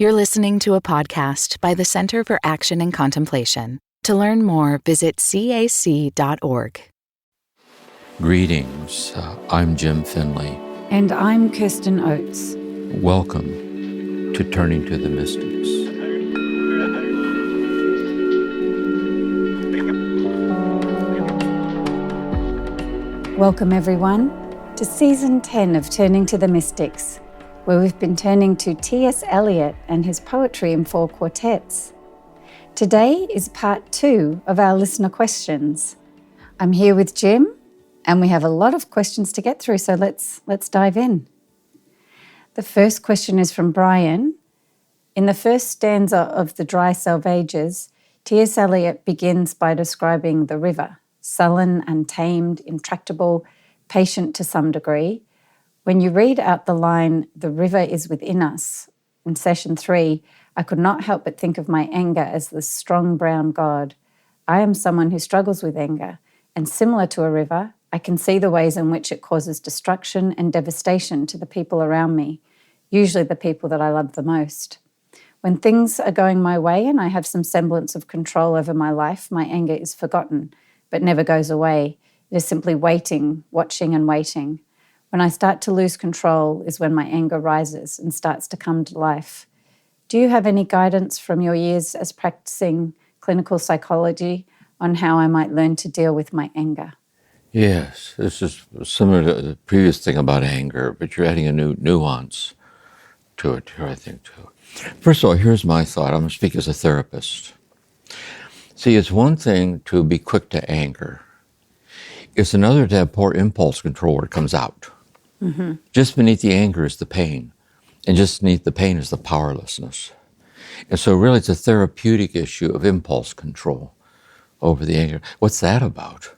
You're listening to a podcast by the Center for Action and Contemplation. To learn more, visit cac.org. Greetings, I'm Jim Finley. And I'm Kirsten Oates. Welcome to Turning to the Mystics. Welcome everyone to Season 10 of Turning to the Mystics, where we've been turning to T.S. Eliot and his poetry in 4 quartets. Today is part 2 of our listener questions. I'm here with Jim, and we have a lot of questions to get through, so let's dive in. The first question is from Brian. In the first stanza of The Dry Selvages, T.S. Eliot begins by describing the river, sullen, untamed, intractable, patient to some degree. When you read out the line, "The river is within us," in session 3, I could not help but think of my anger as the strong brown god. I am someone who struggles with anger, and similar to a river, I can see the ways in which it causes destruction and devastation to the people around me, usually the people that I love the most. When things are going my way and I have some semblance of control over my life, my anger is forgotten, but never goes away. It is simply waiting, watching and waiting. When I start to lose control is when my anger rises and starts to come to life. Do you have any guidance from your years as practicing clinical psychology on how I might learn to deal with my anger? Yes, this is similar to the previous thing about anger, but you're adding a new nuance to it here, I think, too. First of all, here's my thought. I'm going to speak as a therapist. See, it's one thing to be quick to anger. It's another to have poor impulse control where it comes out. Mm-hmm. Just beneath the anger is the pain, and just beneath the pain is the powerlessness. And so really it's a therapeutic issue of impulse control over the anger. What's that about?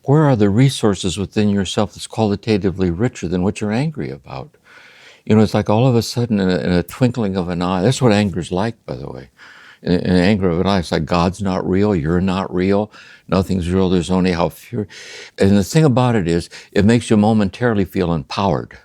Where are the resources within yourself that's qualitatively richer than what you're angry about? You know, it's like all of a sudden in a twinkling of an eye. That's what anger's like, by the way. In anger of an eye, it's like God's not real, you're not real, nothing's real, there's only how fear. And the thing about it is, it makes you momentarily feel empowered,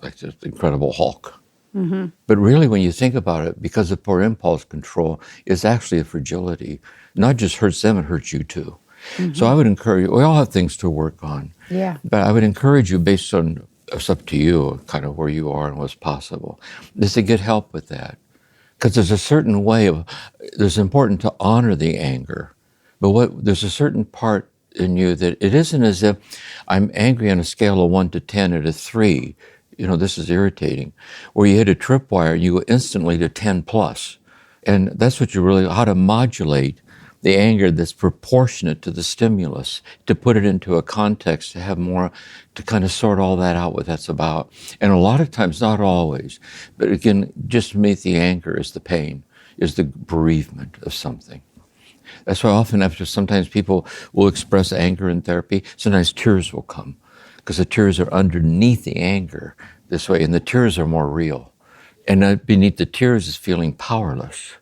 like this incredible Hulk. Mm-hmm. But really, when you think about it, because of poor impulse control, it's actually a fragility. Not just hurts them, it hurts you too. Mm-hmm. So I would encourage you, we all have things to work on. Yeah. But I would encourage you, based on, it's up to you, kind of where you are and what's possible, is to get help with that. Because there's a certain way of, it's important to honor the anger, but there's a certain part in you that it isn't as if I'm angry on a scale of 1 to 10 at a 3, you know, this is irritating, where you hit a tripwire and you go instantly to 10 plus. And that's what you really, how to modulate the anger that's proportionate to the stimulus, to put it into a context, to have more, to kind of sort all that out what that's about. And a lot of times, not always, but again, just beneath the anger is the pain, is the bereavement of something. That's why often after sometimes people will express anger in therapy, sometimes tears will come, because the tears are underneath the anger this way, and the tears are more real. And beneath the tears is feeling powerless.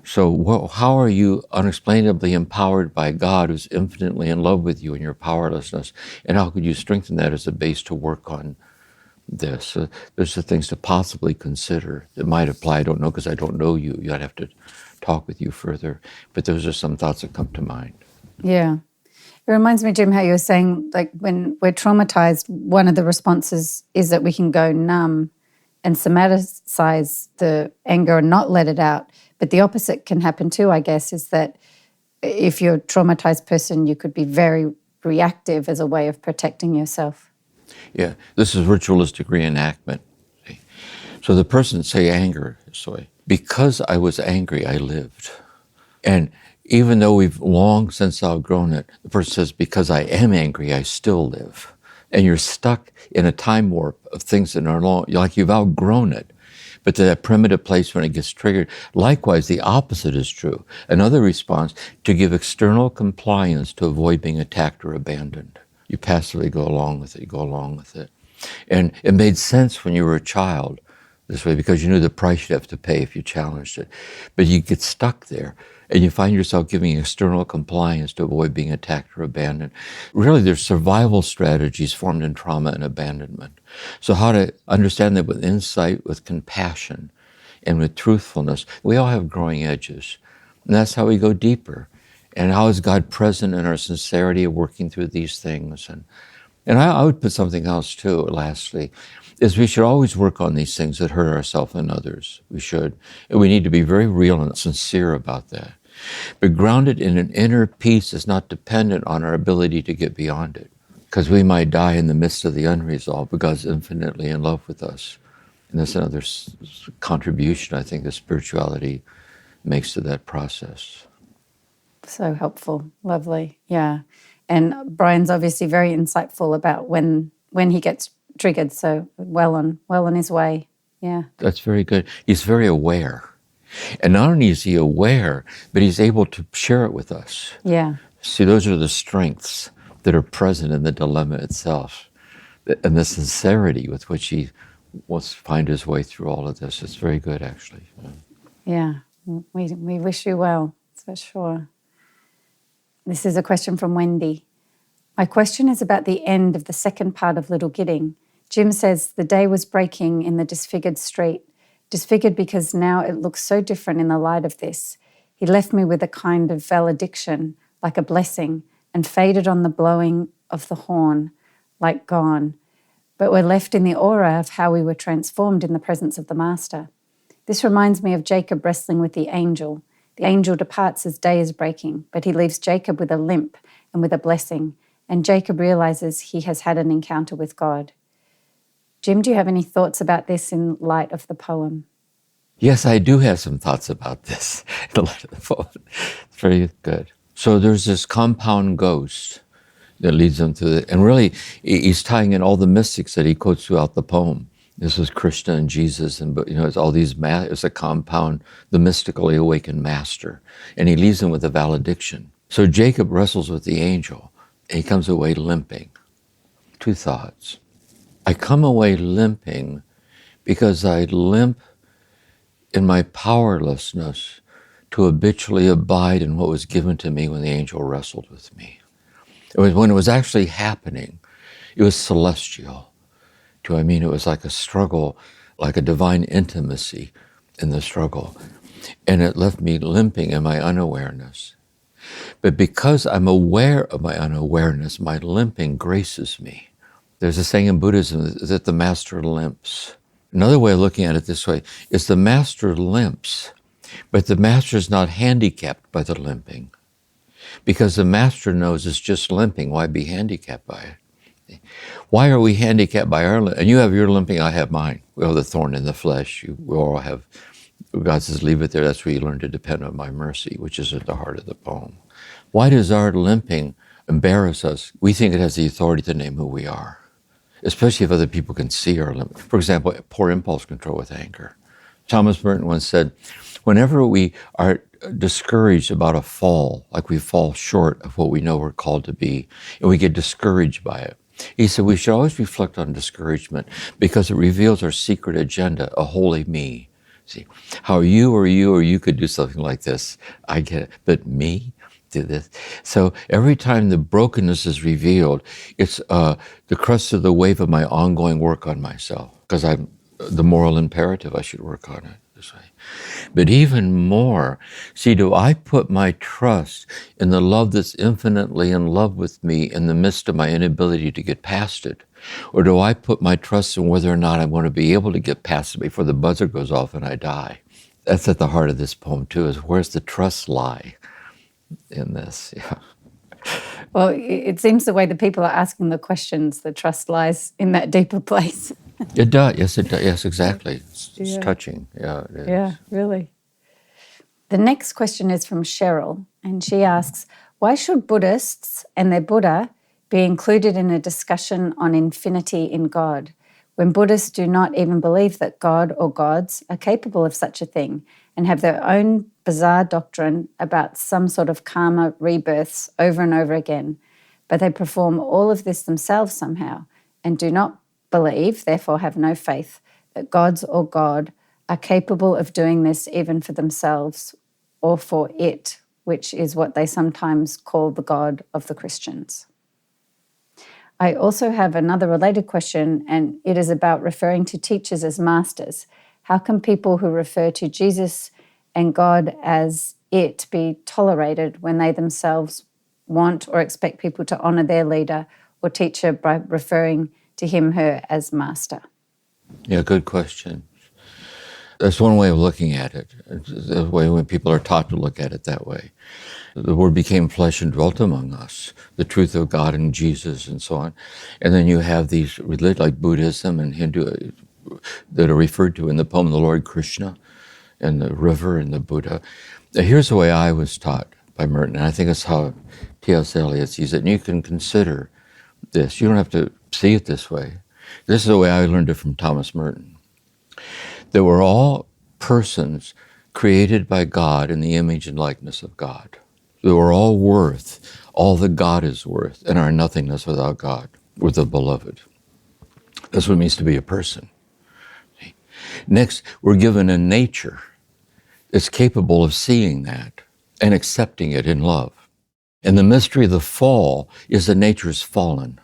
So how are you unexplainably empowered by God who's infinitely in love with you and your powerlessness? And how could you strengthen that as a base to work on this? There's the things to possibly consider that might apply. I don't know because I don't know you. I'd have to talk with you further. But those are some thoughts that come to mind. Yeah. It reminds me, Jim, how you were saying, like, when we're traumatized, one of the responses is that we can go numb and somaticize the anger and not let it out. But the opposite can happen too, I guess, is that if you're a traumatized person, you could be very reactive as a way of protecting yourself. Yeah, this is ritualistic reenactment. So the person, say anger, because I was angry, I lived. And even though we've long since outgrown it, the person says, because I am angry, I still live. And you're stuck in a time warp of things that are long, like you've outgrown it. But to that primitive place when it gets triggered. Likewise, the opposite is true. Another response, to give external compliance to avoid being attacked or abandoned. You passively go along with it, And it made sense when you were a child this way because you knew the price you'd have to pay if you challenged it. But you get stuck there. And you find yourself giving external compliance to avoid being attacked or abandoned. Really, there's survival strategies formed in trauma and abandonment. So how to understand that with insight, with compassion, and with truthfulness. We all have growing edges, and that's how we go deeper. And how is God present in our sincerity of working through these things? And I would put something else too, lastly, is we should always work on these things that hurt ourselves and others. We should. And we need to be very real and sincere about that. But grounded in an inner peace is not dependent on our ability to get beyond it. Because we might die in the midst of the unresolved, but God's infinitely in love with us. And that's another contribution I think that spirituality makes to that process. So helpful. Lovely. Yeah. And Brian's obviously very insightful about when he gets triggered. So well on his way. Yeah. That's very good. He's very aware. And not only is he aware, but he's able to share it with us. Yeah. See, those are the strengths that are present in the dilemma itself. And the sincerity with which he wants to find his way through all of this. It's very good, actually. Yeah. We wish you well, for sure. This is a question from Wendy. My question is about the end of the second part of Little Gidding. Jim says the day was breaking in the disfigured street, disfigured because now it looks so different in the light of this. He left me with a kind of valediction, like a blessing, and faded on the blowing of the horn, like gone. But we're left in the aura of how we were transformed in the presence of the Master. This reminds me of Jacob wrestling with the angel. The angel departs as day is breaking, but he leaves Jacob with a limp and with a blessing, and Jacob realizes he has had an encounter with God. Jim, do you have any thoughts about this in light of the poem? Yes, I do have some thoughts about this in light of the poem. It's very good. So there's this compound ghost that leads them through and really he's tying in all the mystics that he quotes throughout the poem. This was Krishna and Jesus, and it's all these. It's a compound, the mystically awakened master, and he leaves them with a valediction. So Jacob wrestles with the angel, and he comes away limping. Two thoughts: I come away limping because I limp in my powerlessness to habitually abide in what was given to me when the angel wrestled with me. It was when it was actually happening. It was celestial. It was like a struggle, like a divine intimacy in the struggle. And it left me limping in my unawareness. But because I'm aware of my unawareness, my limping graces me. There's a saying in Buddhism that the master limps. Another way of looking at it this way is the master limps, but the master is not handicapped by the limping. Because the master knows it's just limping, why be handicapped by it? Why are we handicapped by our limping? And you have your limping, I have mine. We have the thorn in the flesh. We all have, God says, leave it there. That's where you learn to depend on my mercy, which is at the heart of the poem. Why does our limping embarrass us? We think it has the authority to name who we are, especially if other people can see our limp. For example, poor impulse control with anger. Thomas Merton once said, whenever we are discouraged about a fall, like we fall short of what we know we're called to be, and we get discouraged by it, he said we should always reflect on discouragement because it reveals our secret agenda, a holy me. See, how you could do something like this. I get it, but me? Do this. So every time the brokenness is revealed, it's the crest of the wave of my ongoing work on myself, because I'm the moral imperative, I should work on it this way. But even more, see, do I put my trust in the love that's infinitely in love with me in the midst of my inability to get past it? Or do I put my trust in whether or not I'm going to be able to get past it before the buzzer goes off and I die? That's at the heart of this poem too, is where's the trust lie in this? Yeah. Well, it seems the way the people are asking the questions, the trust lies in that deeper place. It does. Yes, it does. Yes, exactly. It's touching. Yeah, it is. Yeah, really. The next question is from Cheryl, and she asks, why should Buddhists and their Buddha be included in a discussion on infinity in God, when Buddhists do not even believe that God or gods are capable of such a thing and have their own bizarre doctrine about some sort of karma rebirths over and over again, but they perform all of this themselves somehow and do not believe, therefore have no faith, that gods or God are capable of doing this even for themselves or for it, which is what they sometimes call the God of the Christians. I also have another related question, and it is about referring to teachers as masters. How can people who refer to Jesus and God as it be tolerated when they themselves want or expect people to honor their leader or teacher by referring to him, her as master? Yeah, good question. That's one way of looking at it. It's the way when people are taught to look at it that way. The Word became flesh and dwelt among us, the truth of God and Jesus and so on. And then you have these religions like Buddhism and Hindu that are referred to in the poem, the Lord Krishna and the river and the Buddha. Now, here's the way I was taught by Merton, and I think it's how T.S. Eliot sees it. And you can consider this. You don't have to see it this way. This is the way I learned it from Thomas Merton. That we're all persons created by God in the image and likeness of God. That we're all worth all that God is worth and our nothingness without God. We're the beloved. That's what it means to be a person. Next, we're given a nature that's capable of seeing that and accepting it in love. And the mystery of the fall is that nature's fallen.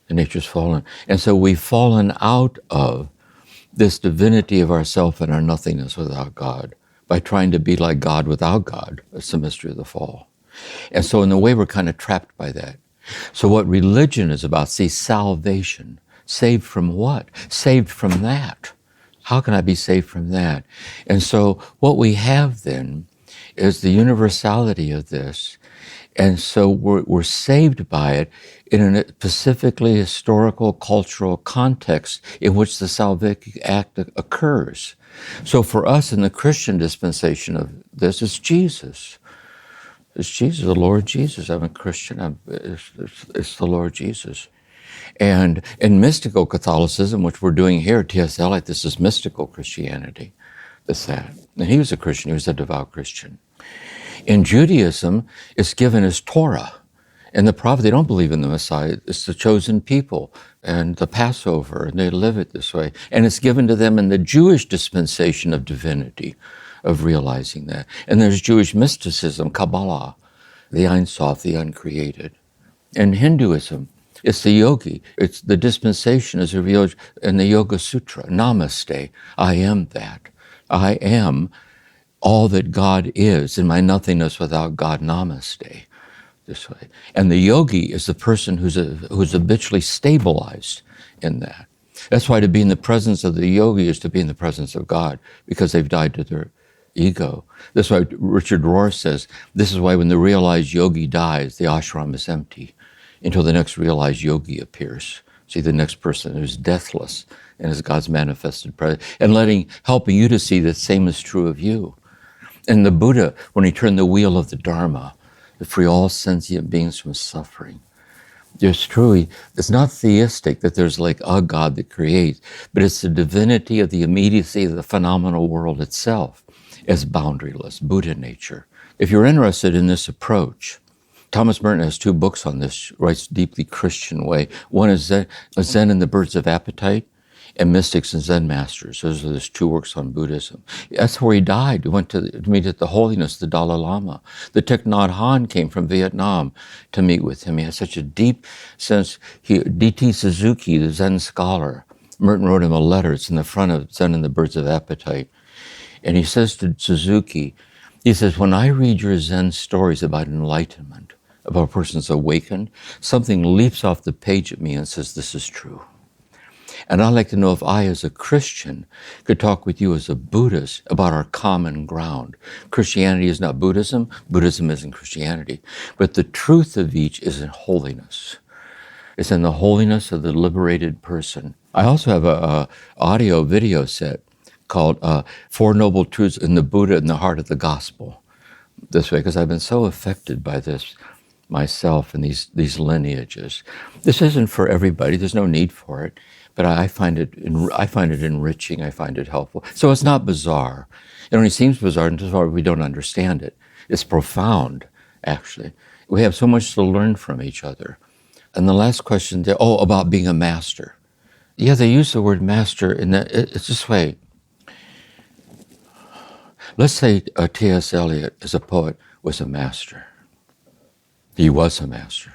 The nature's fallen. And so we've fallen out of this divinity of ourself and our nothingness without God by trying to be like God without God. That's the mystery of the fall. And so in a way, we're kind of trapped by that. So what religion is about, see, salvation. Saved from what? Saved from that. How can I be saved from that? And so what we have then is the universality of this. And so we're saved by it in a specifically historical, cultural context in which the salvific act occurs. So for us in the Christian dispensation of this, it's Jesus. It's Jesus, the Lord Jesus. I'm a Christian. It's the Lord Jesus. And in mystical Catholicism, which we're doing here at T.S. Eliot, this is mystical Christianity. That's that. And he was a Christian. He was a devout Christian. In Judaism, it's given as Torah. And the prophet, they don't believe in the Messiah. It's the chosen people and the Passover, and they live it this way. And it's given to them in the Jewish dispensation of divinity, of realizing that. And there's Jewish mysticism, Kabbalah, the Ein Sof, the uncreated. In Hinduism, it's the yogi. It's the dispensation is revealed in the Yoga Sutra, Namaste. I am that. I am all that God is in my nothingness without God, namaste, this way. And the yogi is the person who's habitually stabilized in that. That's why to be in the presence of the yogi is to be in the presence of God, because they've died to their ego. That's why Richard Rohr says, this is why when the realized yogi dies, the ashram is empty until the next realized yogi appears. See, the next person who's deathless and is God's manifested presence, and helping you to see the same is true of you. And the Buddha, when he turned the wheel of the Dharma, to free all sentient beings from suffering. It's not theistic that there's like a God that creates, but it's the divinity of the immediacy of the phenomenal world itself as boundaryless, Buddha nature. If you're interested in this approach, Thomas Merton has 2 books on this, writes deeply Christian way. One is Zen and the Birds of Appetite, and Mystics and Zen Masters. Those are his 2 works on Buddhism. That's where he died. He went to meet at the Holiness, the Dalai Lama. The Thich Nhat Hanh came from Vietnam to meet with him. He has such a deep sense. D.T. Suzuki, the Zen scholar, Merton wrote him a letter. It's in the front of Zen and the Birds of Appetite. And he says to Suzuki, he says, when I read your Zen stories about enlightenment, about a person's awakened, something leaps off the page at me and says, this is true. And I'd like to know if I, as a Christian, could talk with you as a Buddhist about our common ground. Christianity is not Buddhism. Buddhism isn't Christianity. But the truth of each is in holiness. It's in the holiness of the liberated person. I also have a audio video set called 4 Noble Truths in the Buddha in the Heart of the Gospel. This way, because I've been so affected by this myself and these lineages. This isn't for everybody. There's no need for it. But I find it enriching. I find it helpful. So it's not bizarre. It only seems bizarre until we don't understand it. It's profound, actually. We have so much to learn from each other. And the last question, about being a master. Yeah, they use the word master in that it's this way. Let's say T.S. Eliot, as a poet, was a master. He was a master.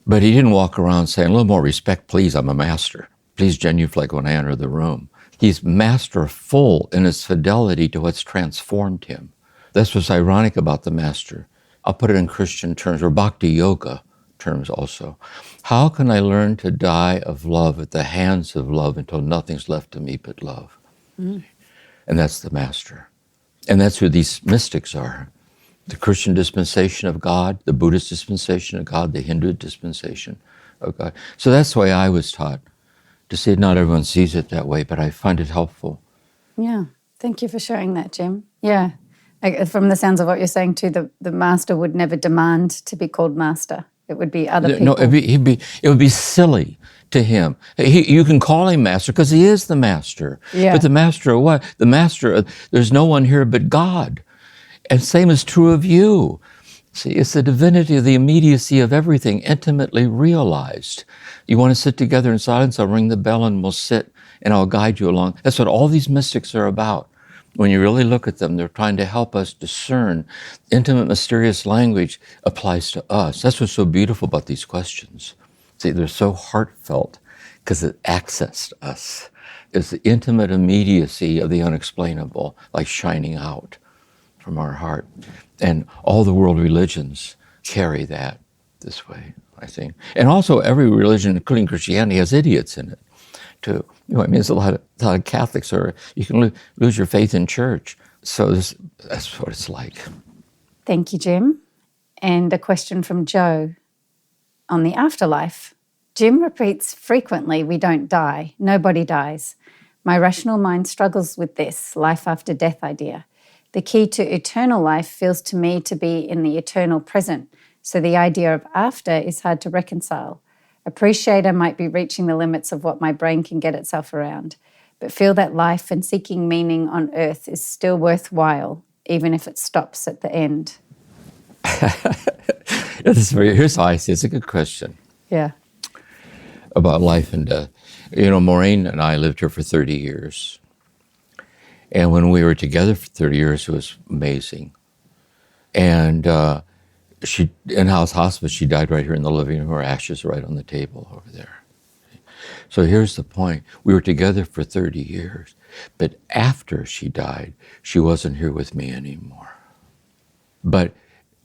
But he didn't walk around saying, a little more respect, please, I'm a master. Please genuflect when I enter the room. He's masterful in his fidelity to what's transformed him. That's what's ironic about the master. I'll put it in Christian terms, or bhakti yoga terms also. How can I learn to die of love at the hands of love until nothing's left to me but love? And that's the master. And that's who these mystics are. The Christian dispensation of God, the Buddhist dispensation of God, the Hindu dispensation of God. So that's the way I was taught. To see it, not everyone sees it that way, but I find it helpful. Yeah, thank you for sharing that, Jim. Yeah, from the sounds of what you're saying too, the master would never demand to be called master. It would be other people. No, it would be silly to him. You can call him master because he is the master. Yeah. But the master of what? The master, there's no one here but God. And same is true of you. See, it's the divinity of the immediacy of everything, intimately realized. You want to sit together in silence, I'll ring the bell and we'll sit and I'll guide you along. That's what all these mystics are about. When you really look at them, they're trying to help us discern. Intimate, mysterious language applies to us. That's what's so beautiful about these questions. See, they're so heartfelt because it accessed us. It's the intimate immediacy of the unexplainable, like shining out from our heart. And all the world religions carry that this way, I think. And also every religion, including Christianity, has idiots in it too. I mean, there's a lot of Catholics, or you can lose your faith in church. So that's what it's like. Thank you, Jim. And a question from Joe on the afterlife. Jim repeats frequently, we don't die, nobody dies. My rational mind struggles with this life after death idea. The key to eternal life feels to me to be in the eternal present, so the idea of after is hard to reconcile. Appreciate I might be reaching the limits of what my brain can get itself around, but feel that life and seeking meaning on earth is still worthwhile, even if it stops at the end. Here's how I see it. It's a good question. Yeah. About life and death. You know, Maureen and I lived here for 30 years. And when we were together for 30 years, it was amazing. And she, in-house hospice, she died right here in the living room. Her ashes are right on the table over there. So here's the point. We were together for 30 years. But after she died, she wasn't here with me anymore. But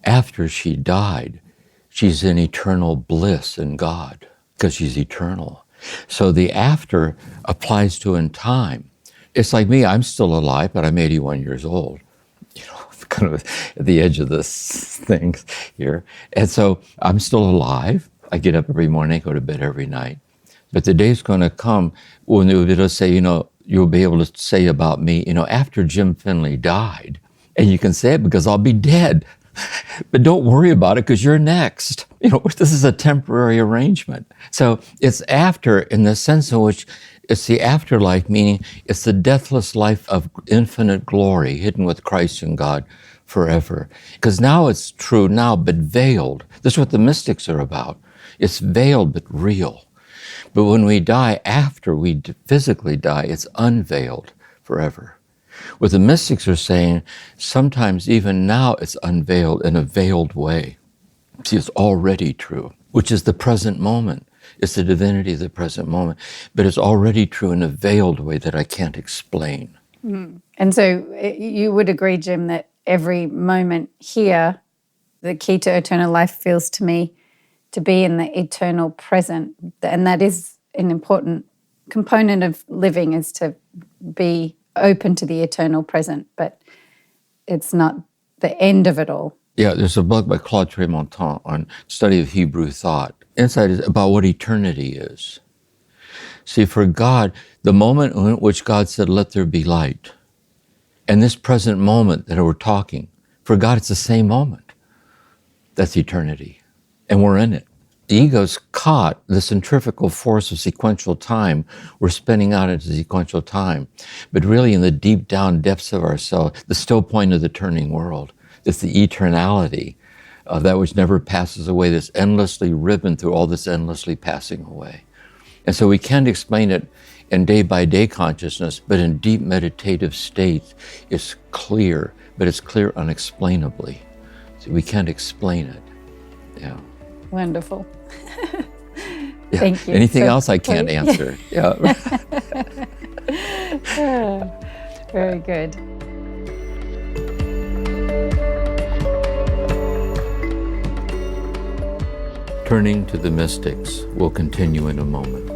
after she died, she's in eternal bliss in God because she's eternal. So the after applies to in time. It's like me, I'm still alive, but I'm 81 years old. You know, kind of at the edge of this thing here. And so I'm still alive. I get up every morning, go to bed every night. But the day's going to come when they'll be able to say, you know, you'll be able to say about me, you know, after Jim Finley died, and you can say it because I'll be dead. But don't worry about it because you're next. You know, this is a temporary arrangement. So it's after in the sense in which it's the afterlife, meaning it's the deathless life of infinite glory hidden with Christ and God forever. Because now it's true now, but veiled. This is what the mystics are about. It's veiled, but real. But when we die, after we physically die, it's unveiled forever. What the mystics are saying, sometimes even now it's unveiled in a veiled way. See, it's already true, which is the present moment. It's the divinity of the present moment, but it's already true in a veiled way that I can't explain. Mm. And so you would agree, Jim, that every moment here, the key to eternal life feels to me to be in the eternal present. And that is an important component of living, is to be open to the eternal present, but it's not the end of it all. Yeah, there's a book by Claude Tremontant on study of Hebrew thought. Insight is about what eternity is. See, for God, the moment in which God said, let there be light, and this present moment that we're talking, for God, it's the same moment. That's eternity, and we're in it. The ego's caught the centrifugal force of sequential time. We're spinning out into sequential time. But really in the deep down depths of ourselves, the still point of the turning world, it's the eternality of that which never passes away, that's endlessly ribboned through all this endlessly passing away. And so we can't explain it in day-by-day consciousness, but in deep meditative states, it's clear, but it's clear unexplainably. So we can't explain it. Yeah. Wonderful. Yeah. Thank you. Anything else I can't answer? Yeah. Very good. Turning to the mystics will continue in a moment.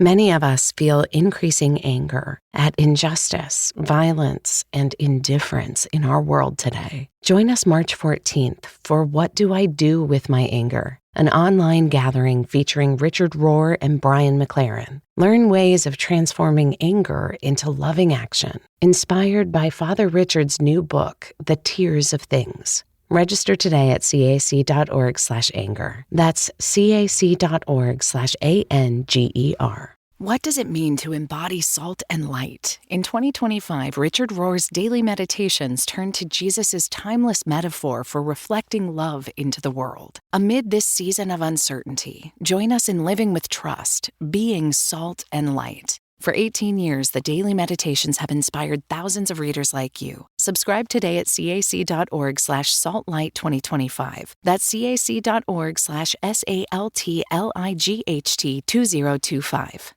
Many of us feel increasing anger at injustice, violence, and indifference in our world today. Join us March 14th for What Do I Do With My Anger? An online gathering featuring Richard Rohr and Brian McLaren. Learn ways of transforming anger into loving action, inspired by Father Richard's new book, The Tears of Things. Register today at cac.org/anger. That's cac.org/anger. What does it mean to embody salt and light? In 2025, Richard Rohr's daily meditations turn to Jesus' timeless metaphor for reflecting love into the world. Amid this season of uncertainty, join us in living with trust, being salt and light. For 18 years, the daily meditations have inspired thousands of readers like you. Subscribe today at cac.org/saltlight2025. That's cac.org/saltlight2025.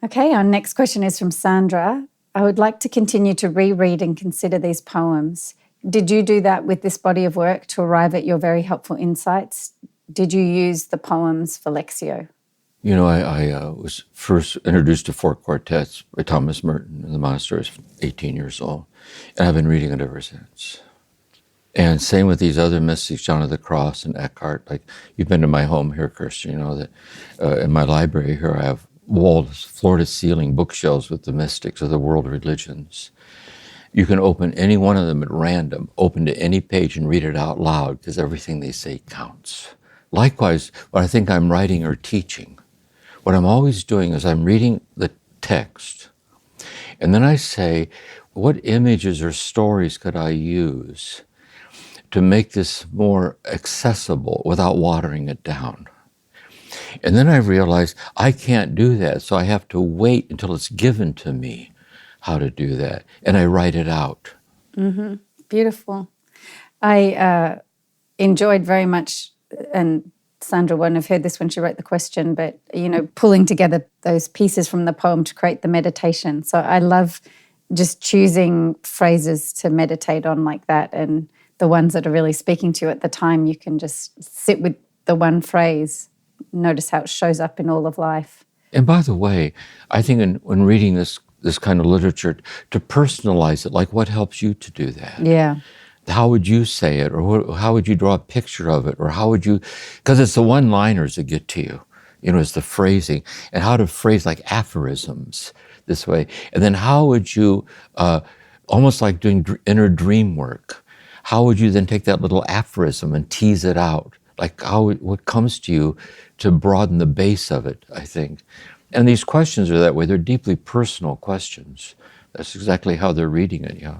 Okay, our next question is from Sandra. I would like to continue to reread and consider these poems. Did you do that with this body of work to arrive at your very helpful insights? Did you use the poems for Lectio? You know, I was first introduced to four quartets by Thomas Merton in the monastery. I was 18 years old, and I've been reading it ever since. And same with these other mystics, John of the Cross and Eckhart. Like, you've been to my home here, Kirsten, you know that in my library here I have walls, floor-to-ceiling bookshelves with the mystics of the world religions. You can open any one of them at random, open to any page and read it out loud, because everything they say counts. Likewise, when I think I'm writing or teaching, what I'm always doing is I'm reading the text, and then I say, what images or stories could I use to make this more accessible without watering it down? And then I realized I can't do that, so I have to wait until it's given to me how to do that, and I write it out. Mm-hmm. Beautiful. I enjoyed very much, and Sandra wouldn't have heard this when she wrote the question, but, you know, pulling together those pieces from the poem to create the meditation. So I love just choosing phrases to meditate on like that, and the ones that are really speaking to you at the time, you can just sit with the one phrase, notice how it shows up in all of life. And by the way, I think when reading this kind of literature, to personalize it, like what helps you to do that? Yeah. How would you say it, or how would you draw a picture of it, or how would you, because it's the one-liners that get to you, you know, it's the phrasing, and how to phrase like aphorisms this way. And then how would you, almost like doing inner dream work, how would you then take that little aphorism and tease it out? Like what comes to you to broaden the base of it, I think. And these questions are that way. They're deeply personal questions. That's exactly how they're reading it, yeah.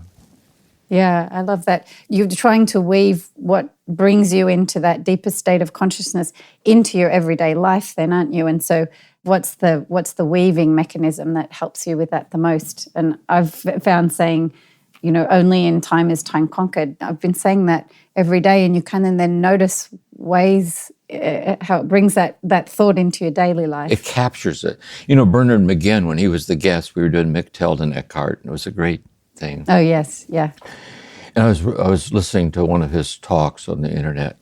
Yeah, I love that. You're trying to weave what brings you into that deeper state of consciousness into your everyday life then, aren't you? And so what's the weaving mechanism that helps you with that the most? And I've found saying, you know, only in time is time conquered. I've been saying that every day, and you can then notice ways how it brings that thought into your daily life. It captures it. You know, Bernard McGinn, when he was the guest, we were doing Michteld and Eckhart, and it was a great thing. Oh, yes, yeah. And I was listening to one of his talks on the internet,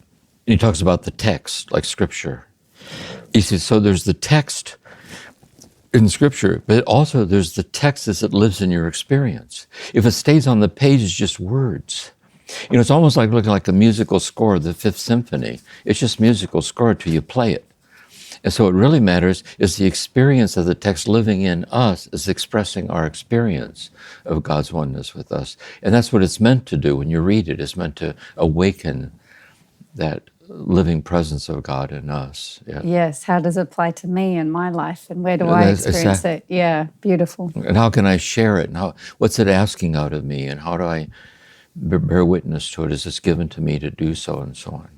and he talks about the text, like Scripture. He says, so there's the text in Scripture, but also there's the text as it lives in your experience. If it stays on the page, it's just words. You know, it's almost like looking like a musical score of the Fifth Symphony. It's just musical score till you play it. And so what really matters is the experience of the text living in us is expressing our experience of God's oneness with us. And that's what it's meant to do when you read it. It's meant to awaken that living presence of God in us. Yeah. Yes, how does it apply to me and my life, and where do I experience it? Yeah, beautiful. And how can I share it? And what's it asking out of me? And how do I bear witness to it as it's given to me to do so, and so on.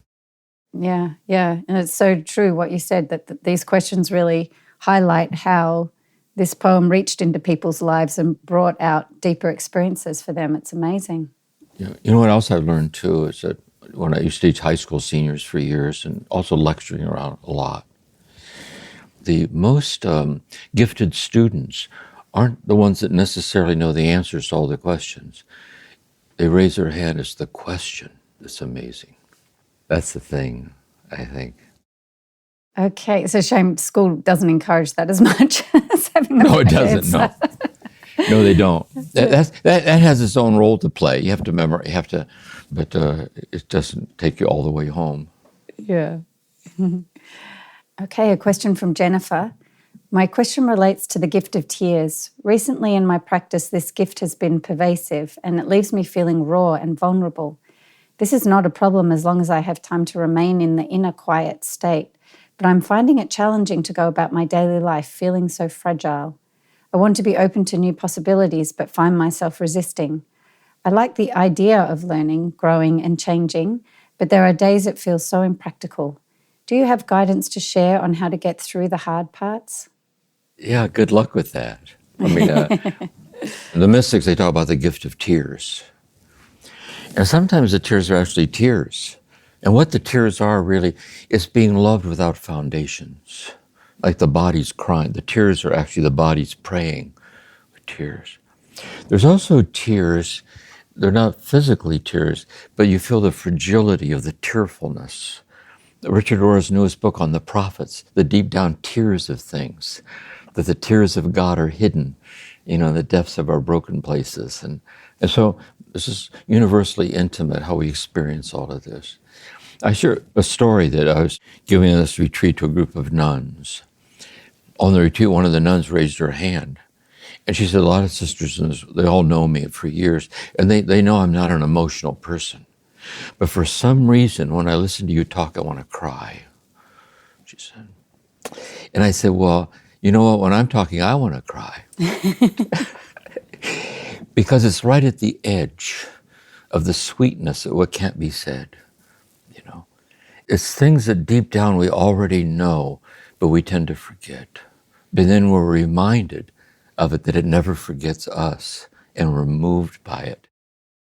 Yeah, yeah. And it's so true what you said, that these questions really highlight how this poem reached into people's lives and brought out deeper experiences for them. It's amazing. Yeah. You know what else I've learned too is that when I used to teach high school seniors for years and also lecturing around a lot. The most gifted students aren't the ones that necessarily know the answers to all the questions. They raise their hand as the question. It's amazing. That's the thing, I think. Okay, it's a shame school doesn't encourage that as much as having the No, it right doesn't. answer. No, they don't. That has its own role to play. You have to memorize. But it doesn't take you all the way home. Yeah. Okay, a question from Jennifer. My question relates to the gift of tears. Recently in my practice, this gift has been pervasive and it leaves me feeling raw and vulnerable. This is not a problem as long as I have time to remain in the inner quiet state, but I'm finding it challenging to go about my daily life feeling so fragile. I want to be open to new possibilities, but find myself resisting. I like the idea of learning, growing, and changing, but there are days it feels so impractical. Do you have guidance to share on how to get through the hard parts? Yeah, good luck with that. I mean, the mystics, they talk about the gift of tears. And sometimes the tears are actually tears. And what the tears are really is being loved without foundations. Like the body's crying. The tears are actually the body's praying with tears. There's also tears, they're not physically tears, but you feel the fragility of the tearfulness. Richard Rohr's newest book on the prophets, the deep down tears of things, that the tears of God are hidden, in the depths of our broken places. And so this is universally intimate, how we experience all of this. I share a story that I was giving this retreat to a group of nuns. On the retreat, one of the nuns raised her hand. And she said, a lot of sisters, they all know me for years, and they know I'm not an emotional person. But for some reason, when I listen to you talk, I want to cry, she said. And I said, well, you know what, when I'm talking, I want to cry. Because it's right at the edge of the sweetness of what can't be said. It's things that deep down we already know, but we tend to forget. But then we're reminded of it, that it never forgets us, and we're moved by it.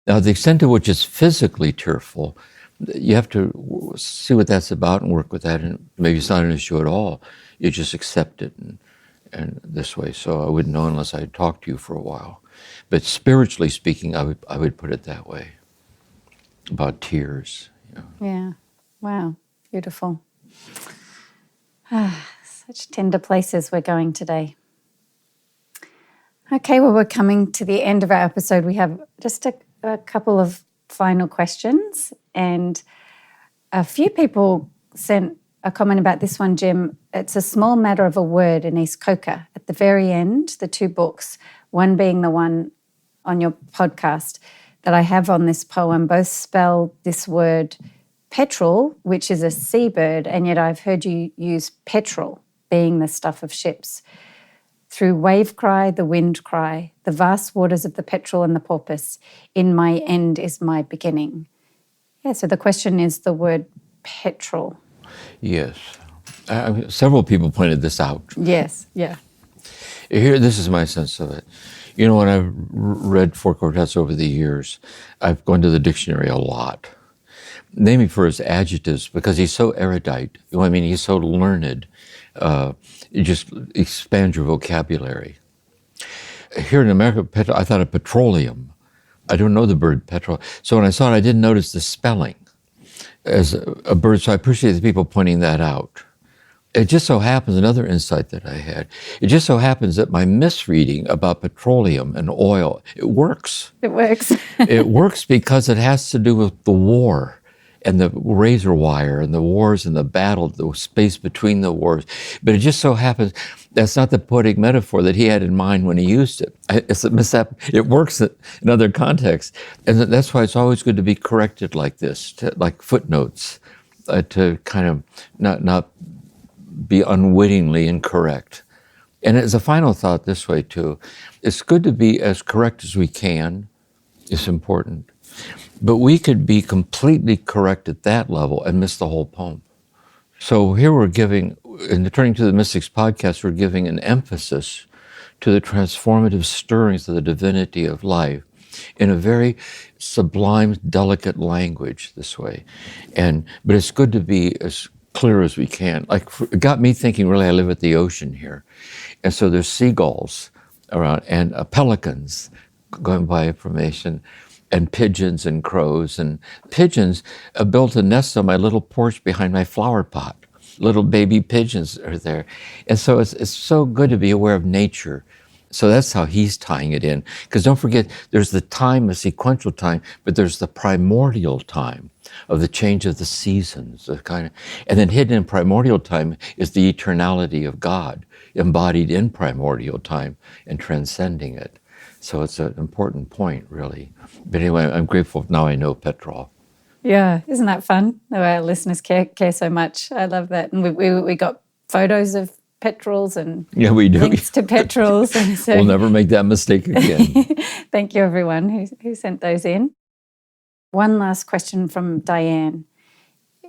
Now, the extent to which it's physically tearful, you have to see what that's about and work with that, and maybe it's not an issue at all. You just accept it and this way. So I wouldn't know unless I had talked to you for a while. But spiritually speaking, I would put it that way, about tears. Yeah. Wow. Beautiful. Such tender places we're going today. Okay, well, we're coming to the end of our episode. We have just a couple of final questions, and a few people sent a comment about this one, Jim. It's a small matter of a word in East Coca. At the very end, the two books, one being the one on your podcast that I have on this poem, both spell this word petrol, which is a seabird, and yet I've heard you use petrol, being the stuff of ships. Through wave cry, the wind cry, the vast waters of the petrel and the porpoise, in my end is my beginning. Yeah, so the question is the word petrol. Yes. Several people pointed this out. Yes, yeah. Here, this is my sense of it. When I've read four quartets over the years, I've gone to the dictionary a lot. Naming for his adjectives, because he's so erudite. He's so learned. You just expand your vocabulary. Here in America, I thought of petroleum. I don't know the bird petrol. So when I saw it, I didn't notice the spelling as a bird. So I appreciate the people pointing that out. It just so happens, another insight that I had, it just so happens that my misreading about petroleum and oil, it works. It works. It works because it has to do with the war and the razor wire and the wars and the battle, the space between the wars. But it just so happens that's not the poetic metaphor that he had in mind when he used it. It's a mishap. It works in other contexts. And that's why it's always good to be corrected like this, like footnotes, to kind of not be unwittingly incorrect. And as a final thought this way too, it's good to be as correct as we can. It's important. But we could be completely correct at that level and miss the whole poem. So here we're giving, in the Turning to the Mystics podcast, we're giving an emphasis to the transformative stirrings of the divinity of life in a very sublime, delicate language this way. But it's good to be as clear as we can. Like, it got me thinking, really, I live at the ocean here. And so there's seagulls around and pelicans going by formation, and pigeons and crows. And pigeons built a nest on my little porch behind my flower pot. Little baby pigeons are there. And so it's so good to be aware of nature. So that's how he's tying it in. Because don't forget, there's the time, a sequential time, but there's the primordial time of the change of the seasons, and then hidden in primordial time is the eternality of God, embodied in primordial time and transcending it. So it's an important point, really. But anyway, I'm grateful now I know petrol. Yeah, isn't that fun? The way our listeners care so much. I love that. And we got photos of petrels and we do. links to petrels. And so we'll never make that mistake again. Thank you, everyone who sent those in. One last question from Diane.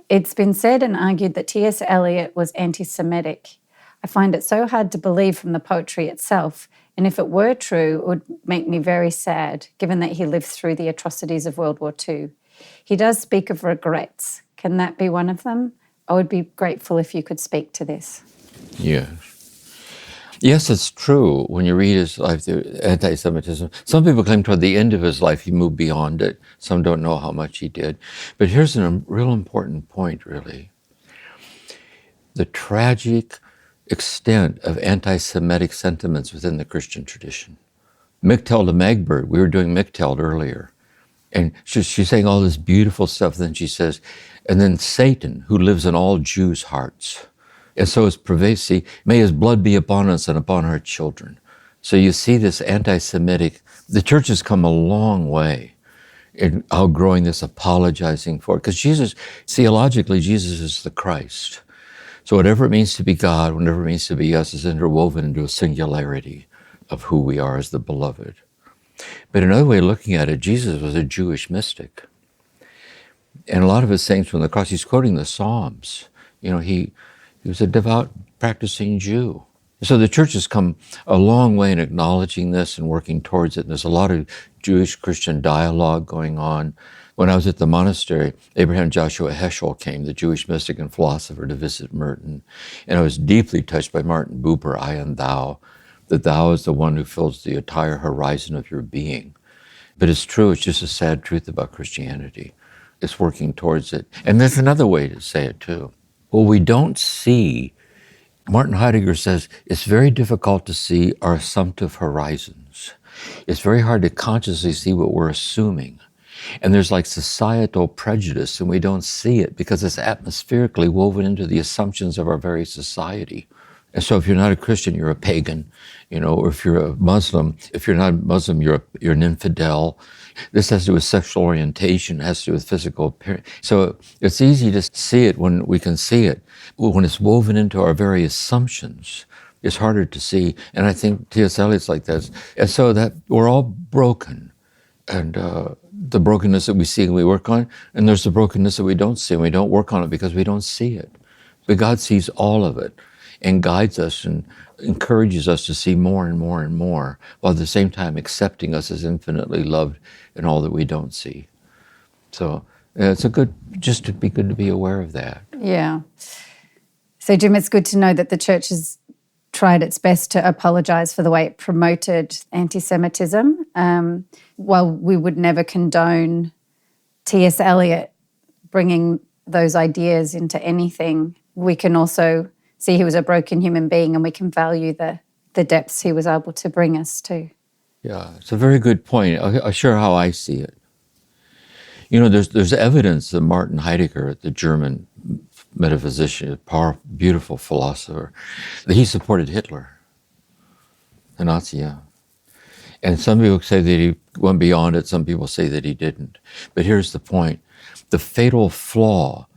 It's been said and argued that T.S. Eliot was anti-Semitic. I find it so hard to believe from the poetry itself, and if it were true, it would make me very sad, given that he lived through the atrocities of World War II. He does speak of regrets. Can that be one of them? I would be grateful if you could speak to this. Yes. Yes, it's true. When you read his life, the anti-Semitism, some people claim toward the end of his life he moved beyond it. Some don't know how much he did. But here's a real important point, really. The tragic extent of anti-Semitic sentiments within the Christian tradition. Michteld of Magdeburg, we were doing Michteld earlier, and she's saying all this beautiful stuff, then she says, and then Satan, who lives in all Jews' hearts. And so it's pervasive. May his blood be upon us and upon our children. So you see this anti-Semitic, the church has come a long way in outgrowing this, apologizing for it. Because Jesus, theologically, Jesus is the Christ. So whatever it means to be God, whatever it means to be us, is interwoven into a singularity of who we are as the beloved. But another way of looking at it, Jesus was a Jewish mystic. And a lot of his sayings from the cross, he's quoting the Psalms. He was a devout, practicing Jew. So the church has come a long way in acknowledging this and working towards it. And there's a lot of Jewish-Christian dialogue going on. When I was at the monastery, Abraham Joshua Heschel came, the Jewish mystic and philosopher, to visit Merton. And I was deeply touched by Martin Buber, I and thou, that thou is the one who fills the entire horizon of your being. But it's true, it's just a sad truth about Christianity. It's working towards it. And there's another way to say it too. Well, we don't see, Martin Heidegger says, it's very difficult to see our assumptive horizons. It's very hard to consciously see what we're assuming. And there's like societal prejudice, and we don't see it because it's atmospherically woven into the assumptions of our very society. And so if you're not a Christian, you're a pagan, or if you're a Muslim, if you're not a Muslim, you're an infidel. This has to do with sexual orientation, it has to do with physical appearance. So it's easy to see it when we can see it. When it's woven into our very assumptions, it's harder to see. And I think T.S. Eliot's like that. And so that we're all broken. And the brokenness that we see and we work on, and there's the brokenness that we don't see and we don't work on it because we don't see it. But God sees all of it and guides us and encourages us to see more and more and more, while at the same time accepting us as infinitely loved in all that we don't see. So it's just to be good to be aware of that. Yeah. So Jim, it's good to know that the church has tried its best to apologize for the way it promoted anti-Semitism. While we would never condone T.S. Eliot bringing those ideas into anything, we can also see he was a broken human being, and we can value the depths he was able to bring us to. Yeah, it's a very good point. I'll share how I see it. There's evidence that Martin Heidegger, the German metaphysician, a powerful, beautiful philosopher, that he supported Hitler, the Nazi, yeah. And some people say that he went beyond it, some people say that he didn't. But here's the point. The fatal flaw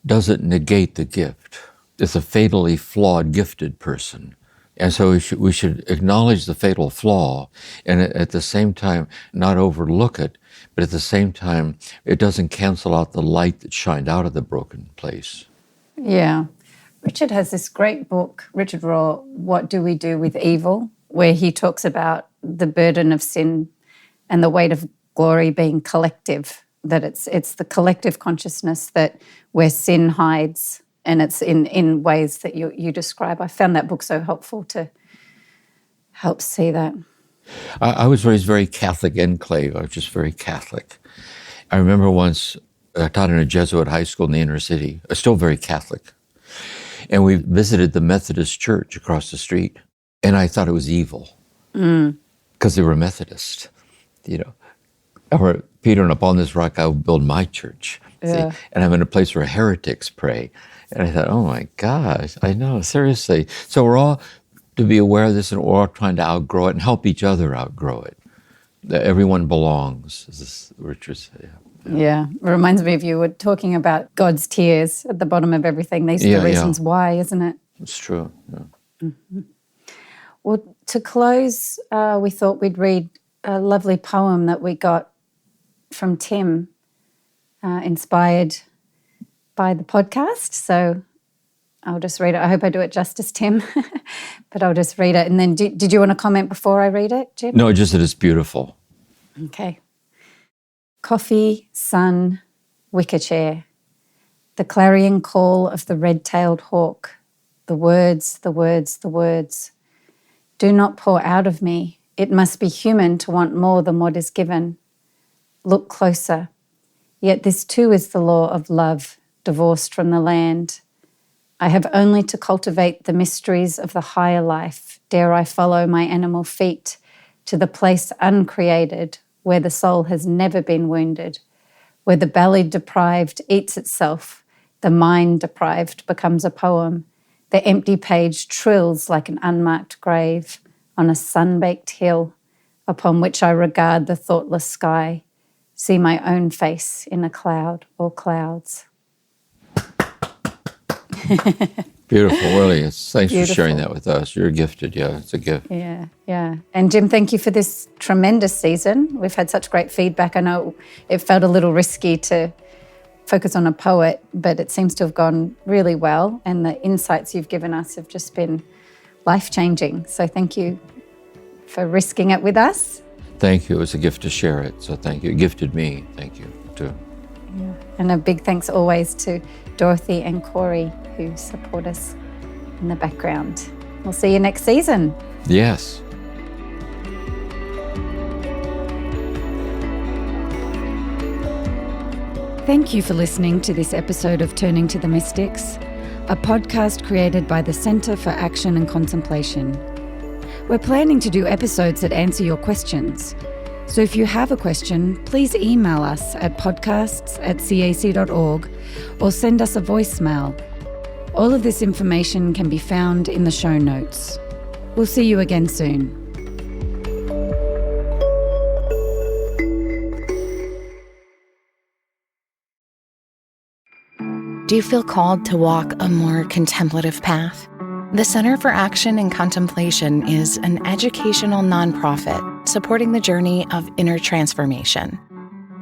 doesn't negate the gift. It's a fatally flawed, gifted person. And so we should acknowledge the fatal flaw and at the same time not overlook it, but at the same time it doesn't cancel out the light that shined out of the broken place. Yeah. Richard has this great book, Richard Rohr, What Do We Do with Evil, where he talks about the burden of sin and the weight of glory being collective, that it's the collective consciousness that where sin hides, and it's in ways that you describe. I found that book so helpful to help see that. I was raised very Catholic enclave. I was just very Catholic. I remember once I taught in a Jesuit high school in the inner city, still very Catholic. And we visited the Methodist church across the street. And I thought it was evil because they were Methodist, Or Peter, and upon this rock I will build my church. Yeah. See? And I'm in a place where heretics pray. And I thought, oh my gosh, I know, seriously. So we're all to be aware of this, and we're all trying to outgrow it and help each other outgrow it. That everyone belongs, as Richard said. Yeah, it reminds me of you were talking about God's tears at the bottom of everything. These are the reasons why, isn't it? It's true. Yeah. Mm-hmm. Well, to close, we thought we'd read a lovely poem that we got from Tim, inspired by the podcast. So I'll just read it. I hope I do it justice, Tim, but I'll just read it. And then did you want to comment before I read it, Jim? No, just that it's beautiful. Okay. Coffee, sun, wicker chair, the clarion call of the red-tailed hawk, the words, the words, the words. Do not pour out of me. It must be human to want more than what is given. Look closer. Yet this too is the law of love, divorced from the land. I have only to cultivate the mysteries of the higher life. Dare I follow my animal feet to the place uncreated, where the soul has never been wounded, where the belly deprived eats itself, the mind deprived becomes a poem, the empty page trills like an unmarked grave on a sun-baked hill upon which I regard the thoughtless sky, see my own face in a cloud or clouds. Beautiful, really. Thanks Beautiful. for sharing that with us. You're gifted, it's a gift. Yeah. And Jim, thank you for this tremendous season. We've had such great feedback. I know it felt a little risky to focus on a poet, but it seems to have gone really well, and the insights you've given us have just been life-changing. So thank you for risking it with us. Thank you. It was a gift to share it, so thank you. It gifted me. Thank you, too. Yeah. And a big thanks always to Dorothy and Corey, who support us in the background. We'll see you next season. Yes. Thank you for listening to this episode of Turning to the Mystics, a podcast created by the Center for Action and Contemplation. We're planning to do episodes that answer your questions. So if you have a question, please email us at podcasts@cac.org or send us a voicemail. All of this information can be found in the show notes. We'll see you again soon. Do you feel called to walk a more contemplative path? The Center for Action and Contemplation is an educational nonprofit supporting the journey of inner transformation.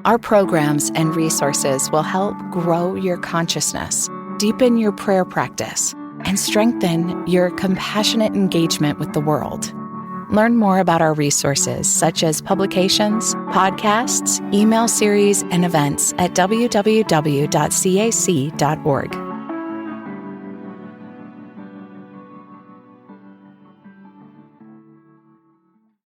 Our programs and resources will help grow your consciousness, deepen your prayer practice, and strengthen your compassionate engagement with the world. Learn more about our resources, such as publications, podcasts, email series, and events at www.cac.org.